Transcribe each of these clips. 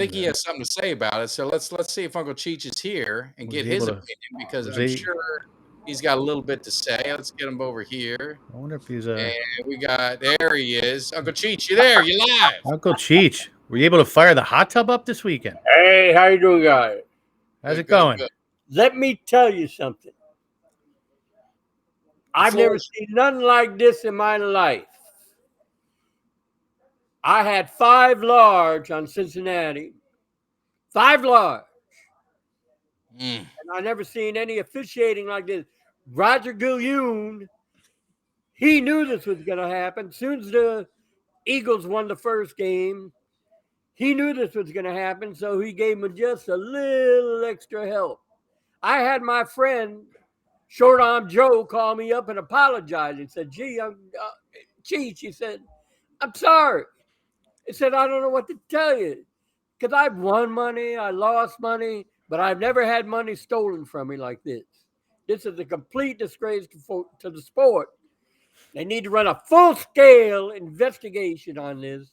think he has something to say about it. So let's see if Uncle Cheech is here and get his opinion, because I'm sure he's got a little bit to say. Let's get him over here. I wonder if he's And we got, there he is. Uncle Cheech, you there? You live? Uncle Cheech. Were you able to fire the hot tub up this weekend? Hey, how you doing, guys? How's it going? Good. Let me tell you something. I've never seen nothing like this in my life. I had 5 large on Cincinnati. 5 large. And I never seen any officiating like this. Roger Guilloune, he knew this was going to happen. As soon as the Eagles won the first game, he knew this was going to happen, so he gave me just a little extra help. I had my friend, Short Arm Joe, call me up and apologize. He said, gee, Cheech, he said, I'm sorry. He said, I don't know what to tell you, because I've won money, I lost money, but I've never had money stolen from me like this. This is a complete disgrace to the sport. They need to run a full-scale investigation on this.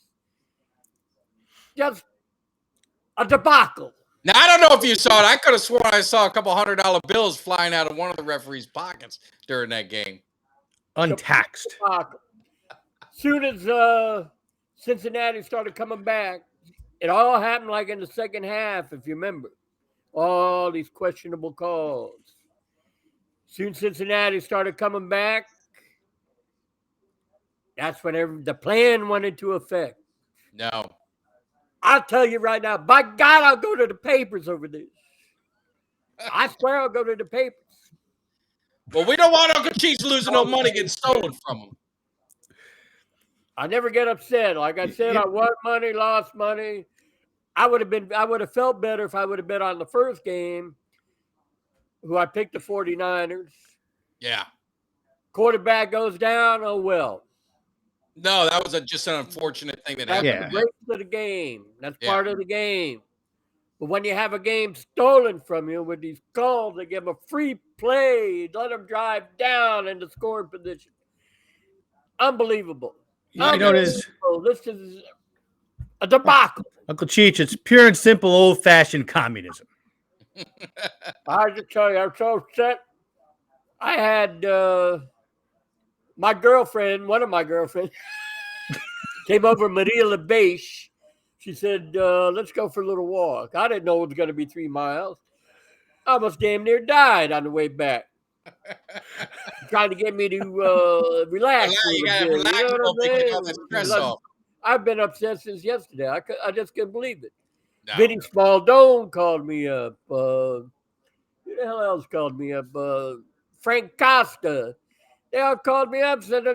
Just a debacle. Now, I don't know if you saw it. I could have sworn I saw a couple $100 bills flying out of one of the referee's pockets during that game. Untaxed. Soon as Cincinnati started coming back, it all happened like in the second half, if you remember. All these questionable calls. Soon Cincinnati started coming back, that's when the plan went into effect. No. I'll tell you right now, by God, I'll go to the papers over this. I swear I'll go to the papers. Well, we don't want Uncle Cheech losing no money getting stolen from him. I never get upset. Like I said, I won money, lost money. I would have felt better if I would have bet on the first game, who I picked the 49ers. Yeah. Quarterback goes down, oh well. No, that was just an unfortunate thing that happened. That's the race of the game. That's part of the game. But when you have a game stolen from you with these calls, they give them a free play, let them drive down into scoring position. Unbelievable. You know, this is a debacle. Uncle Cheech, it's pure and simple old-fashioned communism. I just tell you, I'm so upset. I had my girlfriend, one of my girlfriends, came over Maria LaBeiche. She said, let's go for a little walk. I didn't know it was going to be 3 miles. I almost damn near died on the way back. Trying to get me to relax. You got to relax a little bit, get all that stress off. I've been upset since yesterday. I just couldn't believe it. No. Vinny Smaldone called me up. Who the hell else called me up? Frank Costa. They all called me up and said,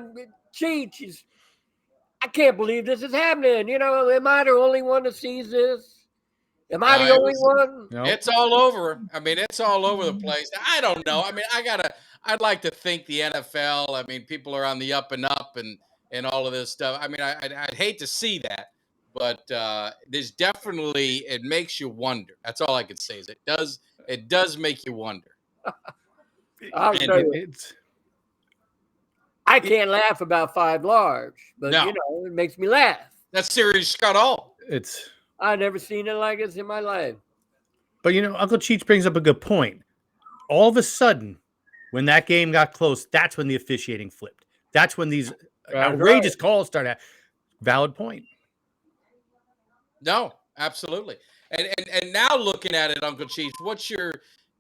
Cheech, I can't believe this is happening. You know, am I the only one that sees this? Am I the only one? No. It's all over. I mean, it's all over the place. I don't know. I mean, I'd like to think the NFL, I mean, people are on the up and up and all of this stuff. I mean, I'd hate to see that, but there's definitely, it makes you wonder. That's all I can say is it does make you wonder. I'll tell you. I can't laugh about 5 large, but you know, it makes me laugh. That's serious Scott all. I've never seen it like this in my life. But you know, Uncle Cheech brings up a good point. All of a sudden, when that game got close, that's when the officiating flipped. That's when these outrageous calls started. Valid point. No, absolutely. And now looking at it, Uncle Cheech,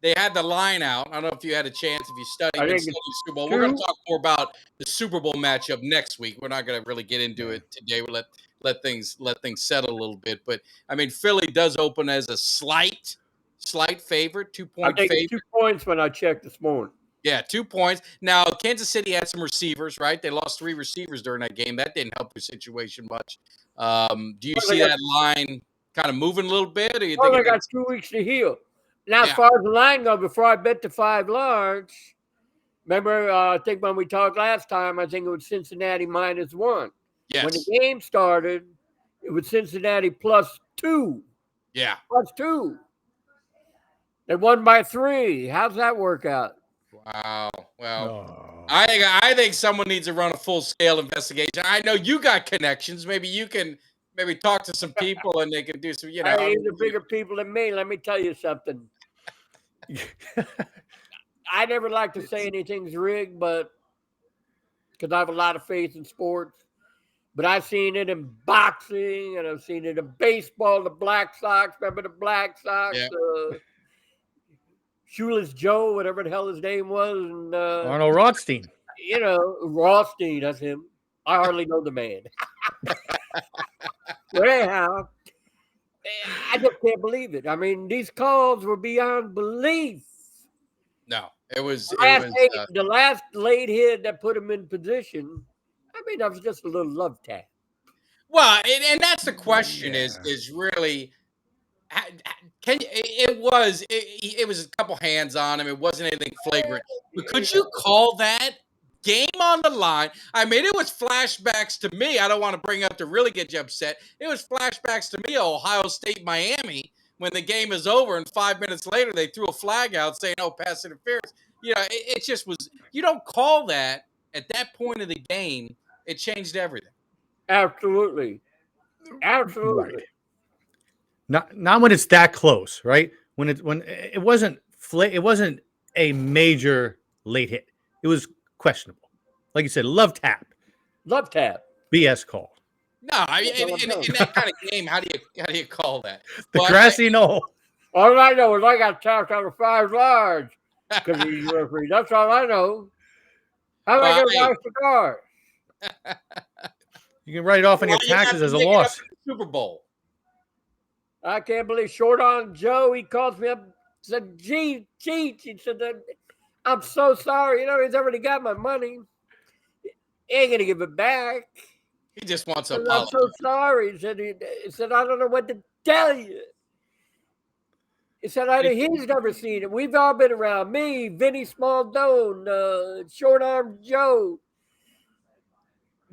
they had the line out. I don't know if you had a chance, if you studied the Super Bowl. We're going to talk more about the Super Bowl matchup next week. We're not going to really get into it today. We'll let things settle a little bit. But I mean, Philly does open as a slight favorite, 2-point favorite. 2 points when I checked this morning. Yeah, 2 points. Now, Kansas City had some receivers, right? They lost 3 receivers during that game. That didn't help their situation much. Do you see that line kind of moving a little bit? Or you think they got 2 weeks to heal. Now, as far as the line goes, before I bet the 5 large, remember, I think when we talked last time, I think it was Cincinnati -1. Yes. When the game started, it was Cincinnati +2. Yeah. +2. They won by 3. How's that work out? Wow. Well, I think someone needs to run a full-scale investigation. I know you got connections. Maybe you can maybe talk to some people and they can do some, you know. Hey, these are bigger people than me. Let me tell you something. I never like to say anything's rigged, but because I have a lot of faith in sports. But I've seen it in boxing, and I've seen it in baseball. The Black Sox, remember the Black Sox? Yeah. Shoeless Joe, whatever the hell his name was, and Arnold Rothstein. You know, Rothstein, that's him. I hardly know the man. But anyhow, I just can't believe it. I mean, these calls were beyond belief. No, it was the last late hit that put him in position. I mean, that was just a little love tap. Well, and that's the question is really, can you, it was a couple hands on him. It wasn't anything flagrant. But could you call that game on the line? I mean, it was flashbacks to me. I don't want to bring up to really get you upset. It was flashbacks to me, Ohio State, Miami, when the game is over and 5 minutes later they threw a flag out saying, "Oh, pass interference." You know, it just was. You don't call that at that point of the game. It changed everything. Absolutely. Right. Not when it's that close, right? When it wasn't a major late hit. It was questionable. Like you said, love tap. BS call. No, in that kind of game, how do you call that? The grassy knoll. All I know is I got tapped out of 5 large because he's referee. That's all I know. How am I going to buy cigars? You can write it off on your taxes as a loss. Super Bowl. I can't believe Short on Joe. He calls me up, said, "Cheech." He said, "I'm so sorry. You know, he's already got my money. He ain't gonna give it back. He just wants a apology. I'm so sorry." He said, "I don't know what to tell you." He said, "He's never seen it. We've all been around. Me, Vinny Smaldone, Short Arm Joe,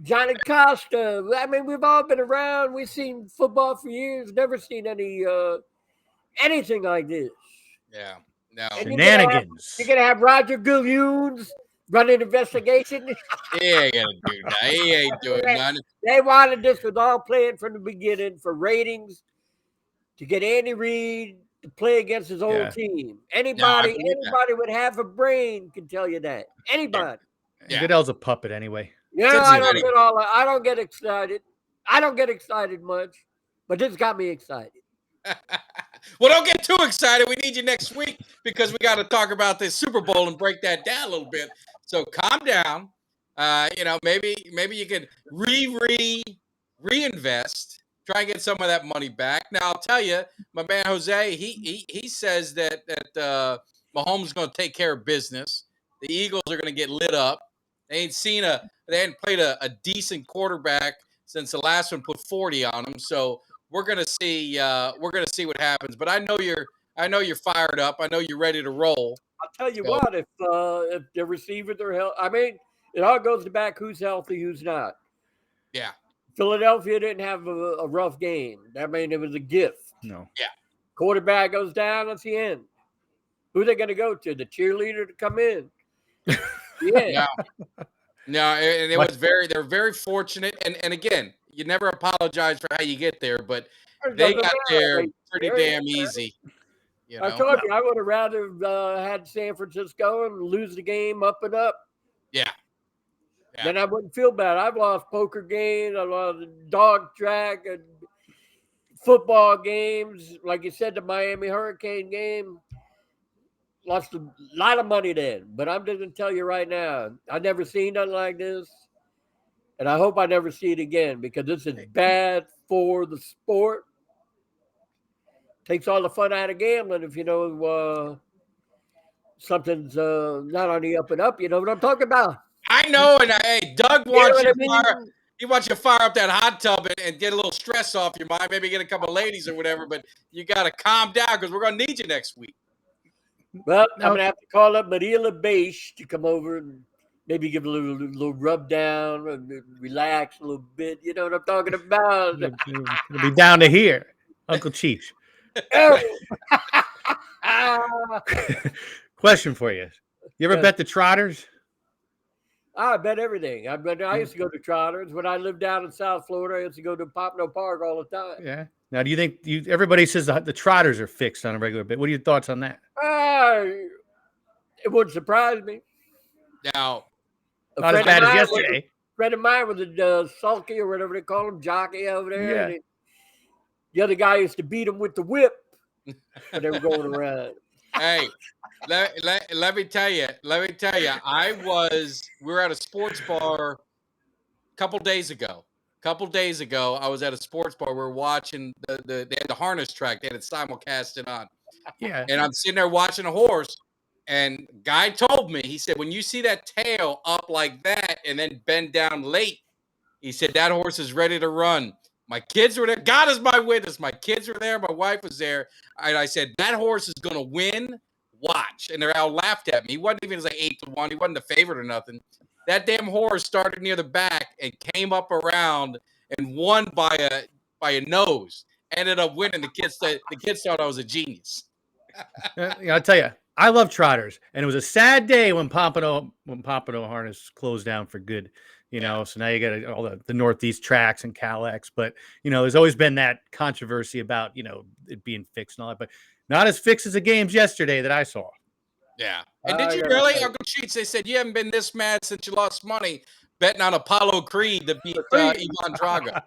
Johnny Costa. I mean, we've all been around. We've seen football for years. Never seen anything like this." Yeah, no. Shenanigans. You're gonna have Roger Guilloons run an investigation. He ain't gonna do that. He ain't doing nothing. They wanted this was all planned from the beginning for ratings, to get Andy Reid to play against his old team. Anybody with half a brain can tell you that. Anybody. Yeah. Goodell's a puppet anyway. Yeah, I don't get excited. I don't get excited much, but this got me excited. Well, don't get too excited. We need you next week because we got to talk about this Super Bowl and break that down a little bit. So calm down. You know, maybe you could reinvest, try and get some of that money back. Now I'll tell you, my man Jose, he says that Mahomes is going to take care of business. The Eagles are going to get lit up. They hadn't played a decent quarterback since the last one put 40 on them. So we're gonna see what happens. But I know you're fired up. I know you're ready to roll. I'll tell you what, if the receivers are healthy, I mean, it all goes back who's healthy, who's not. Yeah. Philadelphia didn't have a rough game. I mean, it was a gift. No. Yeah. Quarterback goes down, that's the end. Who are they gonna go to? The cheerleader to come in. Yeah. No, and they're very fortunate. And again, you never apologize for how you get there, but they got there pretty damn easy. You know? I told you, I would have rather had San Francisco and lose the game up and up. Yeah. Then I wouldn't feel bad. I've lost poker games, I lost dog track and football games. Like you said, the Miami Hurricane game. Lost a lot of money then, but I'm just going to tell you right now, I've never seen nothing like this, and I hope I never see it again because this is bad for the sport. Takes all the fun out of gambling if you know something's not on the up and up. You know what I'm talking about? I know, and hey, Doug wants he wants you to fire up that hot tub and get a little stress off your mind, maybe get a couple ladies or whatever, but you got to calm down because we're going to need you next week. Well, I'm going to have to call up Maria LaBeiche to come over and maybe give a little rub down and relax a little bit. You know what I'm talking about? It'll be down to here, Uncle Cheech. Oh. Question for you. You ever bet the Trotters? I bet everything. I used to go to Trotters when I lived down in South Florida. I used to go to Pompano Park all the time. Yeah. Now, do you think everybody says the Trotters are fixed on a regular basis? What are your thoughts on that? It wouldn't surprise me. Now, not as bad as yesterday. A friend of mine was a sulky or whatever they call him, jockey over there. Yeah. And the other guy used to beat him with the whip when they were going around. Hey, let me tell you. We were at a sports bar a couple days ago. I was at a sports bar. We were watching they had the harness track. They had it simulcasted on. Yeah. And I'm sitting there watching a horse. And guy told me, he said, when you see that tail up like that and then bend down late, he said, that horse is ready to run. My kids were there. God is my witness. My kids were there. My wife was there. And I said, that horse is going to win. Watch. And they all laughed at me. He wasn't even like 8-1. He wasn't the favorite or nothing. That damn horse started near the back and came up around and won by a nose. Ended up winning. The kids thought I was a genius. I'll tell you, I love Trotters, and it was a sad day when Pompano Harness closed down for good. So now you got all the Northeast tracks and Cal-X, but there's always been that controversy about it being fixed and all that, but not as fixed as the games yesterday that I saw. Yeah, and did you really, Uncle Cheech? They said you haven't been this mad since you lost money betting on Apollo Creed to beat Ivan Drago.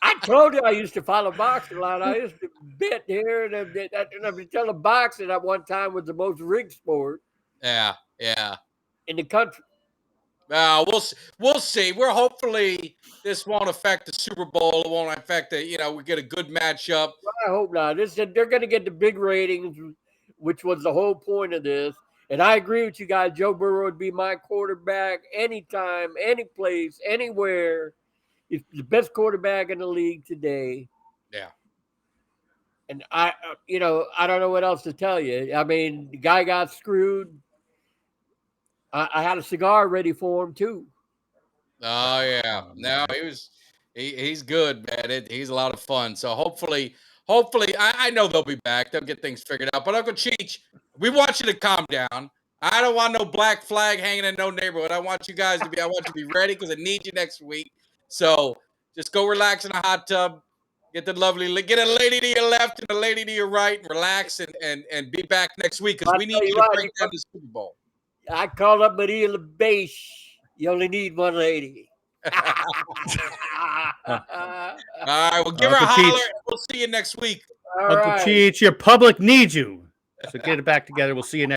I told you I used to follow boxing a lot. I used to bet here and I tell the boxing at one time was the most rigged sport. Yeah. In the country. We'll see. We're hopefully this won't affect the Super Bowl. It won't affect we get a good matchup. Well, I hope not. They're going to get the big ratings, which was the whole point of this. And I agree with you guys. Joe Burrow would be my quarterback anytime, any place, anywhere. He's the best quarterback in the league today. Yeah. And I don't know what else to tell you. I mean, the guy got screwed. I had a cigar ready for him too. Oh yeah. No, he's good, man. He's a lot of fun. So hopefully I know they'll be back. They'll get things figured out. But Uncle Cheech, we want you to calm down. I don't want no black flag hanging in no neighborhood. I want you to be ready because I need you next week. So just go relax in a hot tub. Get a lady to your left and a lady to your right, and relax and be back next week because we need you to break down the Super Bowl. I called up Maria LaBeche. You only need one lady. All right, well, give her a holler. We'll see you next week. Uncle Cheech, your public needs you. So get it back together. We'll see you next week.